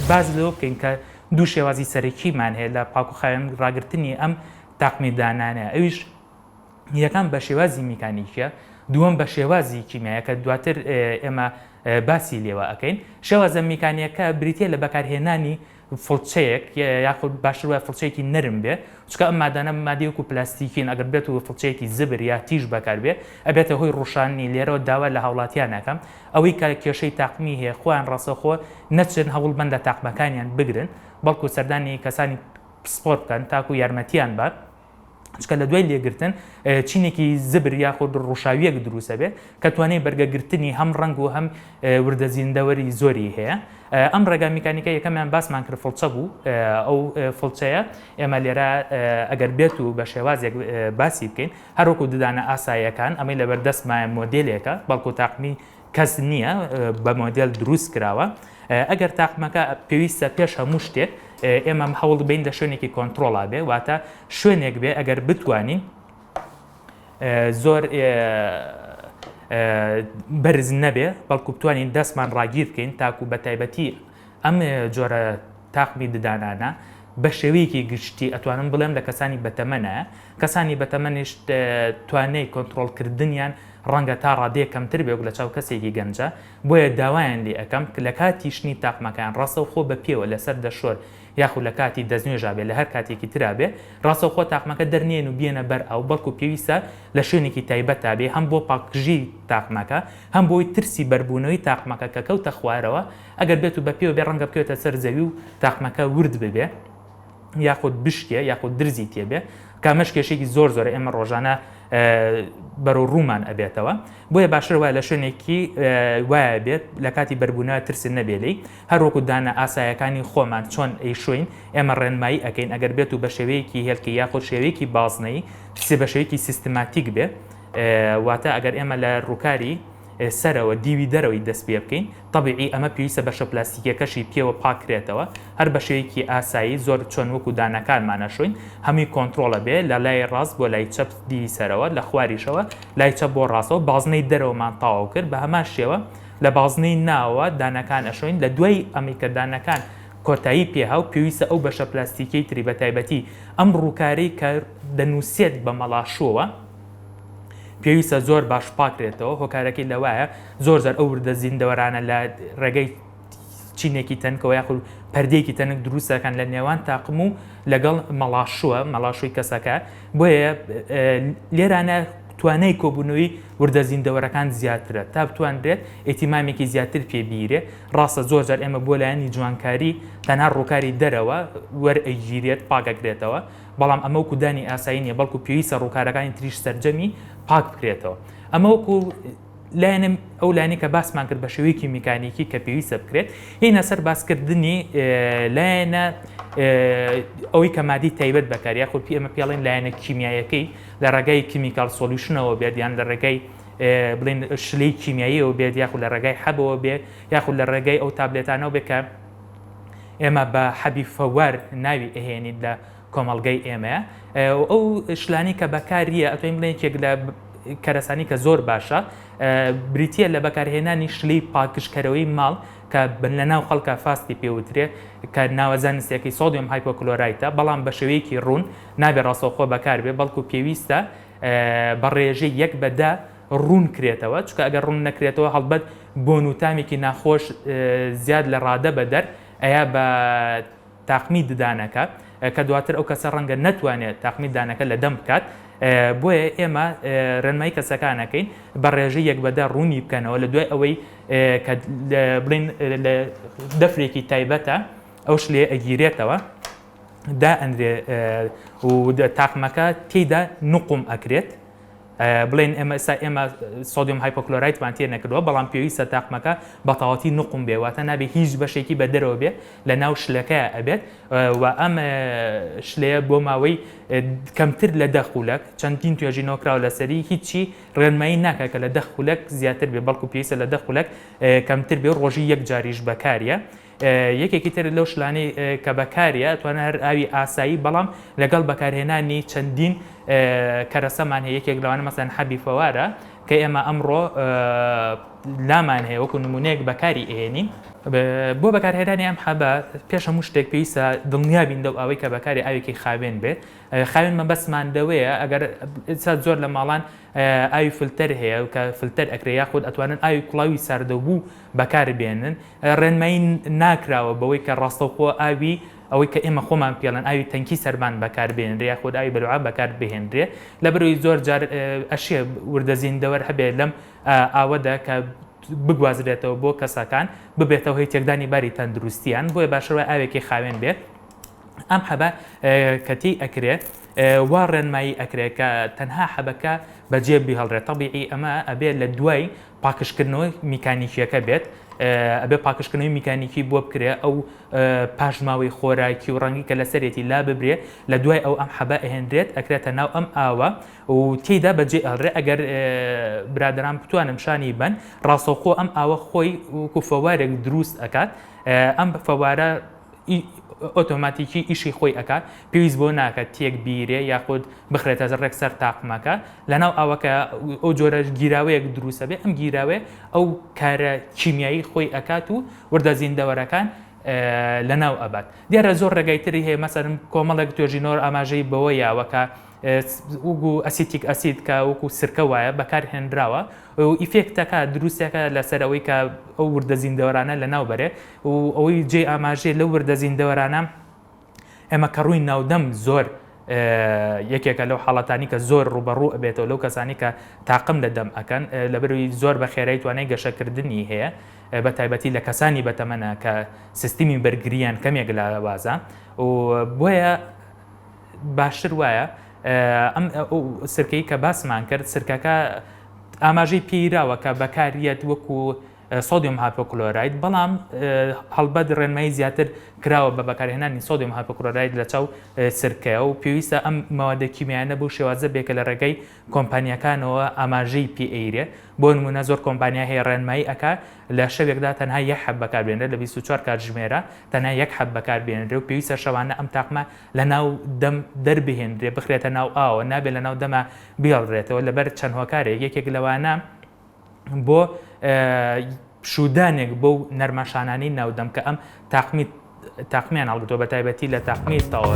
باز لەوە بکەین کە دوو شێوازی سەرەکیمان هەیە لە پاکوخاوێن ڕاگررتنی ئەم تاقمی دانانەیە. ئەویش یەکەم بە شێوازی میکانیکە، دووەم بە شێوازی کیمیایە کە دواتر ئێمە باسی لێوە ئەەکەین. شێوازە میکانیەکە بریتە لە بەکارهێنانی فڵچەیەک یاخود باشتر وایە فڵچەیەکی نرم بێ، چکە ئەم مادانە مادی وەکو پلاستیکین ئەگەر بێت و فڵچەیەکی زبر یا تیژ بەکار بێ ئەبێتە هۆی ڕوشانی لێرەوە داوا لە هاوڵاتیانەکەم ئەوەی کە کێشەی تاقمی هەیە خۆیان ڕاستەخۆ نەچن هەوڵ بەندە تاقمەکانیان بگرن بەڵکو سەردانی کەسانی سپۆرت بکەن تاکو یارمەتیان بات، چکە لە دوای لێگرتن چینێکی زبر یاخود ڕوشاویەک دروستە بێت کە توانای بەرگەگرتنی هەم ڕنگ و هەم وردە زیندەوەری زۆری هەیە. ئەم ڕێگا میکانیکە یەکەمیان باسمان کرد فڵچە بوو. ئەو فڵچەیە ئێمە لێرە ئەگەر بێت و بە شێوازێک باسی بکەین هەروەکو ددانە ئاساییەکان ئەمەی لە بەردەستمایە مۆدلێکە بەڵکو تاقمی کەس نییە بە مۆدل دروست کراوە. ئەگەر تاقمەکە پێویستە پێش هەموو شتێک ئێمە هەوڵ بین لە شوێنێکی کۆنتترۆڵا بێ، واتە شوێنێک بێ ئەگەر بتوانین زۆر بەرز نەبێ بەڵکو بتوانین دەستمان ڕاگیر بکەین تاکو بە تایبەتی ئەم جۆرە تاقمی ددانانە بە شێوەیەکی گشتی ئەتوانم بڵێم لە کەسانی بەتەمەنە، کەسانی بەتەمەنیش توانای کۆنتترۆلکردنیان ڕەنگە تا ڕادەیە کەمتر بێ لە چاو کەسێکی گەنجە، بۆیە داوایان لێ ئەەکەم لە کاتی شنی تاقمەکان ڕاستەوخۆ بە پێوە لەسەر دەشۆر یاخود لە کاتی دەستنوێژا بێ لە هەر کاتێکی ترا بێ ڕاستەوخۆ تاقمەکە دەرنێن و بێنە بەر ئەو بەڵکو پێویستە لە شوێنێکی تایبەتا بێ هەم بۆ پاکژی تاقمەکە هەم بۆی ترسی بەربوونەوەی تاقمەکە کە کەوتە خوارەوە ئەگەر بێت و بە پێوە بێ ڕەنگە بکەوێتە سەر زەوی و تاقمەکە ورد ببێ یاخود بشکێ یاخود درزی تێبێ کامەش کێشێکی زۆر زۆر ئێمە ڕۆژانە بەرەو ڕوومان ئەبێتەوە. بۆیە باشتر وایە لە شوێنێکی وایە بێت لە کاتی بەربوونەوە ترسن نەبێلی هەروەکو دانە ئاسایەکانی خۆمان چۆن ئەیشوین ئێمە ڕێنمایی ئەەکەین ئەگەر بێت و بە شێوەیەکی هێلکی یاخود شێوەیەکی بازنەی بە شێوەیەکی سیستماتیک بێ، واتە ئەگەر ئێمە لە ڕووکاری سەرەوە دیوی دەرەوەی دەست پێ بکەین طبیعی ئەمە پێویستە بەشە پلاستیکەکەشی پێوە پاکرێتەوە هەر بە شێوەیەکی ئاسایی زۆر چۆن وەکو دانەکانمانەشوین هەمی کۆنتترۆلە بێ لە لای ڕاست بۆ لای چەپ دیوی سەرەوە لە خواریشەوە لای چەپ بۆ ڕاستەوە بازنەی دەرەوەمان تاواو کرد بە هەمان شێوە لە بازنەی ناوە دانەکان ئەشوین لە دوای ئەمیکە دانەکان کۆتایی پێها و پێویستە ئەو بەشە پلاستیکەی تری بە تایبەتی ئەم ڕووکارەی کە دەنووسێت بە مەڵاشووە پێویستە زۆر باش پاکرێتەوە. هۆکارەکەی لەوایە زۆر زەر ئەو وردە زیندەوەرانە لە ڕێگەی چینێکی تەنکەوە یاخود پەردەیەکی تەنک دروستەکان لە نێوان تاقم و لەگەڵ مەڵاشووی کەسەکە، بۆیە لێرانە توانای کۆبوونەوەی وردە زیندەوەرەکان زیاترە تا بتوانرێت ئێتیمامێکی زیاتر پێبیرێ. ڕاستە زۆر جار ئێمە بۆ لایەنی جوانکاری تەنها ڕووکاری دەرەوە وەرئەگیرێت پاکەکرێتەوە، بەڵام ئەمە وەکو دانی ئاسایی نیە بەڵکو پێویستە ڕووکارەکانی تریش سەرجەمی پاک بکرێتەوە. ئەمە وەکو لایەنە ئەو لایەنی کە باسمان کرد بە شێوەیەکی میکانیکی کە پێویستە بکرێت. هینە سەر باسکردنی لایەنە ئەوەی کە مادی تایبەت بەکار یاخود ئێمە پێڵێن لایەنە کیمیایەکەی لە ڕێگای کیمیکال سۆلیوشنەوە بێت یان لە ڕێگای بڵێن شلەی کیمیاییەوە بێت یاخود لە ڕێگای حەبەوە بێت یاخود لە ڕێگای ئەو تابلێتانەوە بێت کە ئێمە بە حەبی فەوار ناوی ئەهێنیت لە کۆمەڵگەی ئێمەیە. ئەو شلانی کە بەکاریە ئەتوانین بڵێن یەکێک لە کەرەسانی کە زۆر باشە بریتە لە بەکارهێنانی شلەی پاکشکەرەوەی ماڵ کە لە ناو خەڵکە فاستی پێوترێ کە ناوەزانستێکی سۆدیۆم هایپۆکلۆرایتە، بەڵام بە شێوەیەکی ڕوون نابێ ڕاستەوخۆ بەکار بێ بەڵکو پێویستە بە ڕێژەی یەک بەدا ڕوون کرێتەوە، چکە ئەگەر ڕوون نەکرێتەوە هەڵبەت بۆن و تامێکی ناخۆش زیاد لە ڕادە بەدەر ئەیە بە تاقمی ددانەکە کە دواتر ئەو کەسە ڕەنگە نەتوانێت تاقمی دانەکە لە دەم بکات. بۆیە ئێمە ڕێنمایی کەسەکانەکەین بە ڕێژەی یەک بەدا ڕوونی بکەنەوە لە دوای ئەوەی کە بڵین لە دەفرێکی تایبەتە ئەو شلێ ئەگیرێتەوە دا ئەندرێ و تاقمەکە تێیدا نوقم ئەکرێت. بڵێن ئێمە سۆدیۆم هایپۆکلۆرایتمان تێ نەکردووە، بەڵام پێویستە تاقمەکە بە تەواوەتی نوقم بێ، واتە نابێت هیچ بەشێکی بە دەرەوە بێ لە ناو شلەکەیە ئەبێت و ئەم شلەیە بۆ ماوەی کەمتر لە 10 خولەک چەندین توێژینەوەکراوە لەسەری هیچی ڕێنمایی ناکە کە لە 10 خولەک زیاتر بێ، بەڵکو پێویستە لە 10 خولەک کەمتر بێ، ڕۆژی یەک جاریش بەکاریە. یەکێکی تر لەو شلانەی کە بەکاریە توانە هەر ئاوی ئاسایی، بەڵام لەگەڵ بەکارهێنانی چەندین کەرەسەمان هەیە. یەکێک لەوانە مەسەن حەبی فەوارە کە ئێمە ئەمڕۆ لامان هەیە وەکو نمونەیەک بەکاری ئێنین. بۆ بەکارهێنانی ئەم حەبە پێش هەموو شتێک پێویستە دڵنیابین دەو ئەوەی کە بەکاری ئاوێکی خاوێن بێت خاوێن مەبەستمان دەوەیە ئەگەر زۆر لە ماڵان ئاوی فلتەر هەیە و کە فلتەر ئەکرێ یاخود ئەتوانن ئاوی کوڵاوی ساردەبوو بەکاربێنن ڕێنمایی ناکراوە بەوەی کە ڕاستەوخۆ ئاوی ئەوەی کە ئێمە خۆمان پێڵن ئاوی تەنکی سەرمان بەکاربێنرێ یاخود ئاوی بەلوعاب بەکاربهێنرێ لە بەرەوەی زۆر جار ئەشێ وردەزیندەوەر هەبێت لەم ئاوەدا کە بگوازرێتەوە بۆ کەسەکان ببێتەوە هەی تێکدانی باری تەندروستیان بۆیە باشەوە ئاوێکی خاوێن بێت ئەم حەبە کەتی ئەکرێت وا ڕێنمایی ئەکرێت کە تەنها حەبەکە بەجێ بهەڵڕێت تەبیعی ئەمە ئەبێت لە دوای پاکشکردنەوەی میکانیکیەکە بێت ئەبێ پاکشکردنەوەی میکانیکی بۆ بکرێ ئەو پاژماوەی خۆراکی و ڕەنگی کە لەسەرێتی لا ببرێ لە دوای ئەو ئەم حەبە ئەهێنرێت ئەکرێتە ناو ئەم ئاوە و تێیدا بەجێ ئەڵڕێ ئەگەر برادران بتوانم شانی بن ڕاستەوخۆ ئەم ئاوە خۆی وەکو فەوارێک دروست ئەکات ئەم فەوارە ئۆتۆماتیکی ئیشی خۆی ئەکات پێویست بۆ ناکات تێک بیرێ یاخود بخرێتە ڕێک سەر تاقمەکە لەناو ئەوەکە ئەو جۆرە گیراوەیەک دروستە بێ ئەم گیراوێ ئەو کارە کیمیایی خۆی ئەکات و وردە زیندەوەرەکان لەناو ئەبات دیارە زۆر ڕێگایتری هەیە مەسەرم کۆمەڵێک توێژینەوە ئاماژەی بەوە یاوەکە وگو ئەسیتیک ئەسید کە وەکو سرکە وایە بەکارهێنراوە و ئیفێکتەکە دروستەکە لەسەر ئەوەی کە ئەو وردە زیندەوەرانە لەناو بەرێ و ئەوەی جێ ئاماژێ لەو وردە زیندەوەرانە ئێمە کە ڕووی ناودەم زۆر یەکێکە لەو حاڵەتانی کە زۆر ڕوبەڕوو ئەبێتەوە لەو کەسانی کە تاقم لە دەم ئەکەن لەبەروی زۆر بە خێرایی توانای گەشەکردنی هەیە بە تایبەتی لە کەسانی بەتەمەنە کە سیستمی بەرگریان کەمێک لە وازە و بۆیە باشتر وایە ئەم سرکەی کە باسمان کرد سرکەکە ئاماژەی پێیراوە کە بەکاریەت وەکو سۆدیۆم هایپۆکلۆراید بەڵام هەڵبەت ڕێنمایی زیاتر کراوە بە بەکارهێنانی سۆدیۆم هایپۆکلۆراید لە چاو سرکەیە و پێویستە ئەم مەوادە کیمیایانە بۆ شێوازە بێکە لە ڕێگەی کۆمپانیەکانەوە ئاماژەی پێئەیرێ بۆ نمونە زۆر کۆمپانیا هەیە ڕێنمایی ئەکا لە شەوێکدا تەنها یەک حەب بەکاربێنرێت لە 24 کاتژمێرە تەنها یەک حەب بەکاربێنرێت و پێویستە شەوانە ئەم تاقمە لە ناو دەم دەربهێنرێ بخرێتە ناو ئاوە نابێت لە ناو دەمە بێڵڕێتەوە لەبەر چەند هۆکارێک یەکێک لەوانە بۆ شودانێک بۆ نەرمەشانانی ناودەم کە ئەم تاقمیان هەڵگرتەوە بە تایبەتی لە تاقمی تاوە